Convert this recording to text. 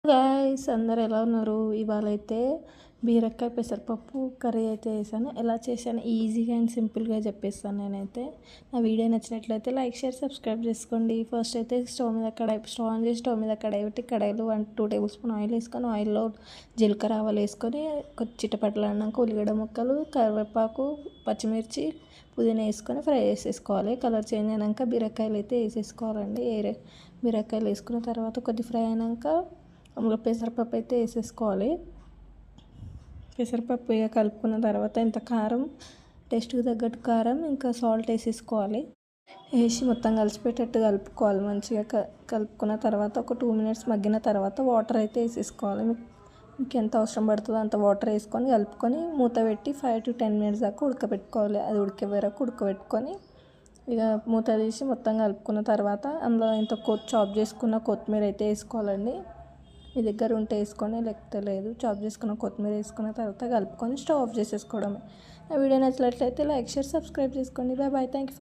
Guys అందరు ఎలా ఉన్నారు? ఇవాళ అయితే బీరకాయ పెసరపప్పు కర్రీ అయితే చేశాను. ఎలా చేశాను ఈజీగా అండ్ సింపుల్గా చెప్పేస్తాను నేనైతే. నా వీడియో నచ్చినట్లయితే లైక్ షేర్ సబ్స్క్రైబ్ చేసుకోండి. ఫస్ట్ అయితే స్టవ్ ఆన్ చేసి స్టవ్ మీద కడాయి పెట్టి కడాయిలో 2 టేబుల్ స్పూన్ ఆయిల్ వేసుకొని ఆయిల్లో జీలకర్ర ఆవాలు వేసుకొని కొంచెం చిటపటలాడినాక ఉల్లిగడ్డ ముక్కలు కరివేపాకు పచ్చిమిర్చి పుదీనా వేసుకొని ఫ్రై చేసేసుకోవాలి. కలర్ చేంజ్ అయినాక బీరకాయలు అయితే వేసేసుకోవాలండి. బీరకాయలు వేసుకున్న తర్వాత కొద్ది ఫ్రై అయినాక అందులో పెసరపప్పు అయితే వేసేసుకోవాలి. పెసరపప్పు ఇక కలుపుకున్న తర్వాత ఇంత కారం, టేస్ట్కి తగ్గట్టు కారం ఇంకా సాల్ట్ వేసేసుకోవాలి. వేసి మొత్తం కలిసిపెట్టేట్టు కలుపుకోవాలి. మంచిగా కలుపుకున్న తర్వాత ఒక 2 మినిట్స్ మగ్గిన తర్వాత వాటర్ అయితే వేసేసుకోవాలి. మీకు ఎంత అవసరం పడుతుందో అంత వాటర్ వేసుకొని కలుపుకొని మూత పెట్టి 5 to 10 మినిట్స్ దాకా ఉడకబెట్టుకోవాలి. అది ఉడికే వరకు ఉడకబెట్టుకొని ఇక మూత తీసి మొత్తం కలుపుకున్న తర్వాత అందులో ఇంత చాప్ చేసుకున్న కొత్తిమీర అయితే వేసుకోవాలండి. మీ దగ్గర ఉంటే వేసుకొని, లేకపోతే లేదు. చాప్ చేసుకున్న కొత్తిమీర వేసుకున్న తర్వాత కలుపుకొని స్టవ్ ఆఫ్ చేసేసుకోవడమే. నా వీడియో నచ్చినట్లయితే లైక్ షేర్ సబ్స్క్రైబ్ చేసుకోండి. Bye bye. Thank you.